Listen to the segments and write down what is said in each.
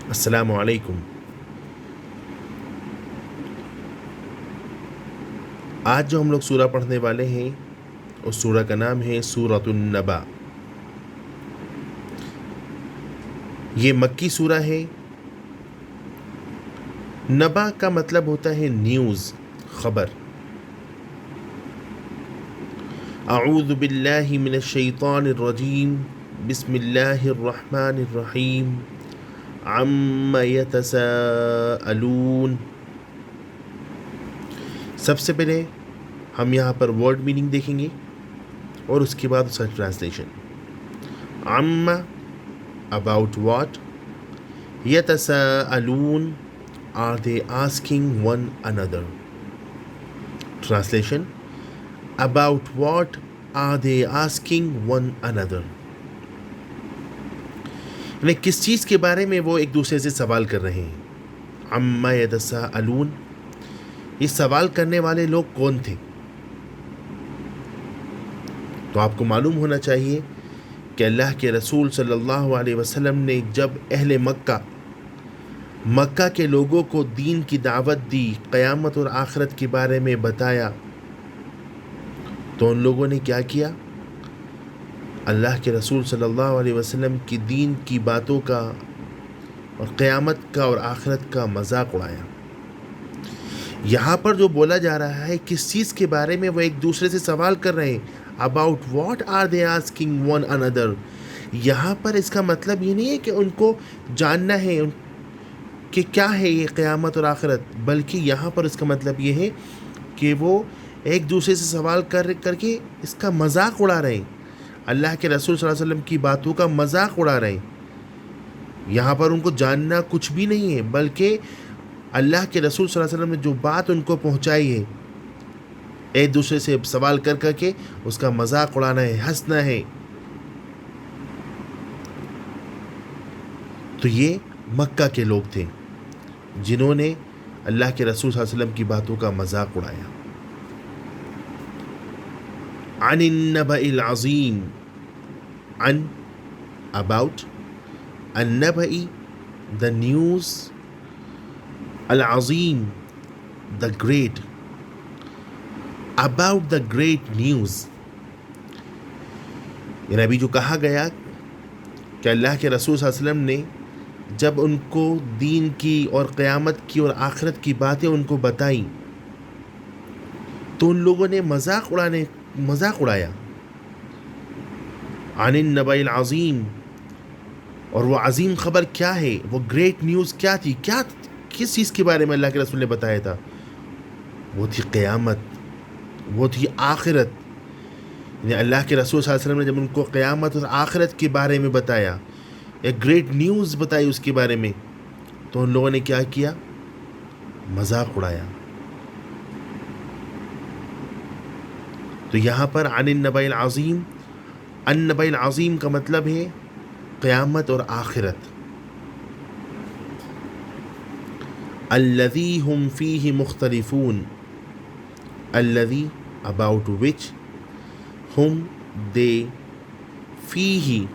السلام علیکم۔ آج جو ہم لوگ سورہ پڑھنے والے ہیں اس سورہ کا نام ہے سورۃ النبا۔ یہ مکی سورہ ہے۔ نبا کا مطلب ہوتا ہے نیوز، خبر۔ اعوذ باللہ من الشیطان الرجیم، بسم اللہ الرحمن الرحیم، عما یتساءلون۔ سب سے پہلے ہم یہاں پر ورڈ میننگ دیکھیں گے اور اس کے بعد اس کا ٹرانسلیشن۔ عما about what، یتساءلون are they asking one another۔ Translation: about what are they asking one another، یعنی کس چیز کے بارے میں وہ ایک دوسرے سے سوال کر رہے ہیں۔ عما یتساءلون، یہ سوال کرنے والے لوگ کون تھے؟ تو آپ کو معلوم ہونا چاہیے کہ اللہ کے رسول صلی اللہ علیہ وسلم نے جب اہل مکہ کے لوگوں کو دین کی دعوت دی، قیامت اور آخرت کے بارے میں بتایا، تو ان لوگوں نے کیا کیا؟ اللہ کے رسول صلی اللہ علیہ وسلم کی دین کی باتوں کا اور قیامت کا اور آخرت کا مذاق اڑایا۔ یہاں پر جو بولا جا رہا ہے کس چیز کے بارے میں وہ ایک دوسرے سے سوال کر رہے ہیں، about what are they asking one another۔ یہاں پر اس کا مطلب یہ نہیں ہے کہ ان کو جاننا ہے کہ کیا ہے یہ قیامت اور آخرت، بلکہ یہاں پر اس کا مطلب یہ ہے کہ وہ ایک دوسرے سے سوال کر کے اس کا مذاق اڑا رہے ہیں، اللہ کے رسول صلی اللہ علیہ وسلم کی باتوں کا مذاق اڑا رہے ہیں۔ یہاں پر ان کو جاننا کچھ بھی نہیں ہے، بلکہ اللہ کے رسول صلی اللہ علیہ وسلم نے جو بات ان کو پہنچائی ہے، ایک دوسرے سے سوال کر کے اس کا مذاق اڑانا ہے، ہنسنا ہے۔ تو یہ مکہ کے لوگ تھے جنہوں نے اللہ کے رسول صلی اللہ علیہ وسلم کی باتوں کا مذاق اڑایا۔ عن النبأ العظیم، عن about، النبأ the news، العظیم the great، about the great news، یعنی ابھی جو کہا گیا کہ اللہ کے رسول صلی اللہ علیہ وسلم نے جب ان کو دین کی اور قیامت کی اور آخرت کی باتیں ان کو بتائیں تو ان لوگوں نے مذاق اڑایا۔ عن النبأ العظیم، اور وہ عظیم خبر کیا ہے، وہ گریٹ نیوز کیا تھی، کس چیز کے بارے میں اللہ کے رسول نے بتایا تھا؟ وہ تھی قیامت، وہ تھی آخرت۔ یعنی اللہ کے رسول صلی اللہ علیہ وسلم نے جب ان کو قیامت اور آخرت کے بارے میں بتایا، ایک گریٹ نیوز بتائی اس کے بارے میں، تو ان لوگوں نے کیا کیا؟ مذاق اڑایا۔ تو یہاں پر عن النبأ العظیم، النبأ العظیم کا مطلب ہے قیامت اور آخرت۔ الذی ہم فیہ مختلفون، الذی about which، ہم they، فیہ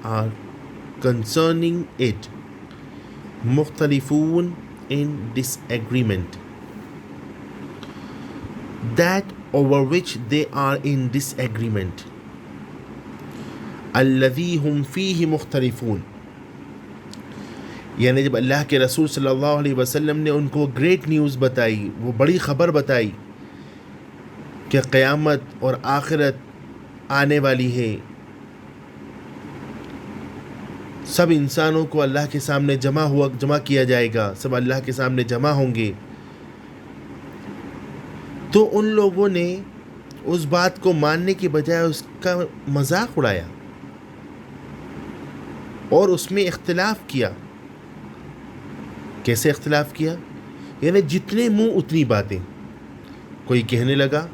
are concerning it، مختلفون in disagreement، that over which they are in disagreement۔ الذی ہم فیہ مختلفون، یعنی جب اللہ کے رسول صلی اللہ علیہ وسلم نے ان کو گریٹ نیوز بتائی، وہ بڑی خبر بتائی کہ قیامت اور آخرت آنے والی ہے، سب انسانوں کو اللہ کے سامنے جمع کیا جائے گا، سب اللہ کے سامنے جمع ہوں گے، تو ان لوگوں نے اس بات کو ماننے کی بجائے اس کا مذاق اڑایا اور اس میں اختلاف کیا۔ کیسے اختلاف کیا؟ یعنی جتنے منہ اتنی باتیں۔ کوئی کہنے لگا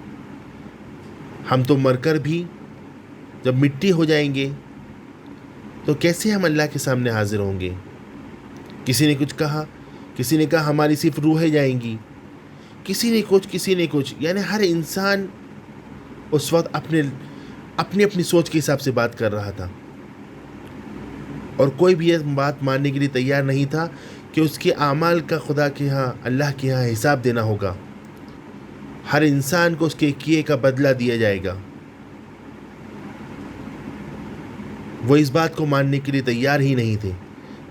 ہم تو مر کر بھی جب مٹی ہو جائیں گے تو کیسے ہم اللہ کے سامنے حاضر ہوں گے؟ کسی نے کچھ کہا، کسی نے کہا ہماری صرف روحیں جائیں گی، کسی نے کچھ، یعنی ہر انسان اس وقت اپنی سوچ کے حساب سے بات کر رہا تھا۔ اور کوئی بھی یہ بات ماننے کے لیے تیار نہیں تھا کہ اس کے اعمال کا خدا کے ہاں اللہ کے ہاں حساب دینا ہوگا. ہر انسان کو اس کے کیے کا بدلہ دیا جائے گا. وہ اس بات کو ماننے کے لیے تیار ہی نہیں تھے.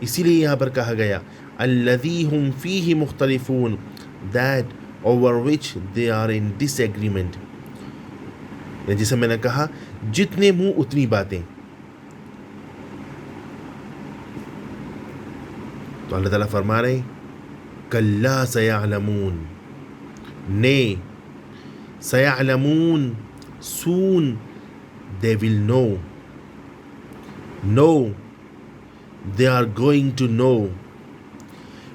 اسی لیے یہاں پر کہا گیا الذی ہم فیہ مختلفون, that over which they are in disagreement. جیسے میں نے کہا جتنے منہ اتنی باتیں. تو اللہ تعالیٰ فرما رہے ہیں کلا سیعلمون, نے سیعلمون, soon they will know, no they are going to know.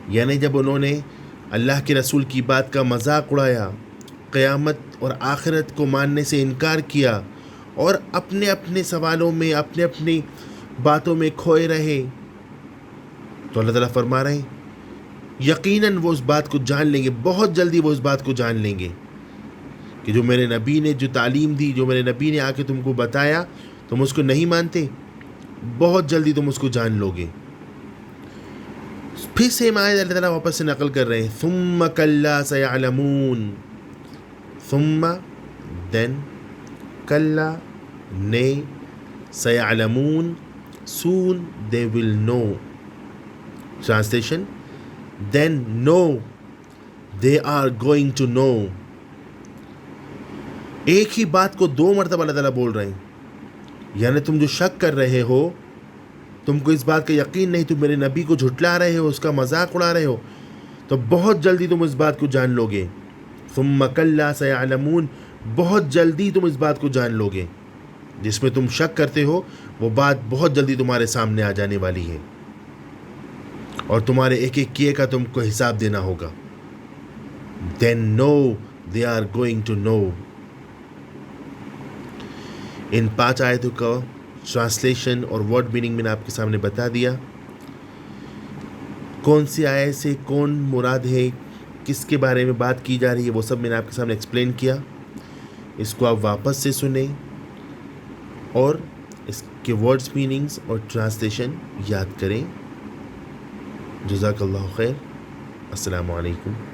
یعنی جب انہوں نے اللہ کے رسول کی بات کا مذاق اڑایا, قیامت اور آخرت کو ماننے سے انکار کیا اور اپنے اپنے سوالوں میں اپنے اپنی باتوں میں کھوئے رہے, تو اللہ تعالیٰ فرما رہے ہیں یقیناً وہ اس بات کو جان لیں گے, بہت جلدی وہ اس بات کو جان لیں گے کہ جو میرے نبی نے جو تعلیم دی, جو میرے نبی نے آ کے تم کو بتایا, تم اس کو نہیں مانتے, بہت جلدی تم اس کو جان لو گے. پھر سے آیت اللہ تعالیٰ واپس سے نقل کر رہے ہیں ثم کلا سیعلمون, ثم then کلا نے, سیعلمون soon they will know. Translation, then no they are going to know. ایک ہی بات کو دو مرتبہ اللہ تعالیٰ بول رہے ہیں. یعنی تم جو شک کر رہے ہو, تم کو اس بات کا یقین نہیں, تم میرے نبی کو جھٹلا رہے ہو, اس کا مذاق اڑا رہے ہو, تو بہت جلدی تم اس بات کو جان لو گے. ثم کلا سیعلمون, بہت جلدی تم اس بات کو جان لو گے. جس میں تم شک کرتے ہو وہ بات بہت جلدی تمہارے سامنے آ جانے والی ہے, اور تمہارے ایک ایک کیے کا تم کو حساب دینا ہوگا. then no they are going to know. ان 5 آیتوں کا ٹرانسلیشن اور ورڈ میننگ میں نے آپ کے سامنے بتا دیا. کون سی آیت سے کون مراد ہے, کس کے بارے میں بات کی جا رہی ہے, وہ سب میں نے آپ کے سامنے ایکسپلین کیا. اس کو آپ واپس سے سنیں اور اس کے ورڈز میننگز اور ٹرانسلیشن یاد کریں. جزاک اللہ خیر. السلام علیکم.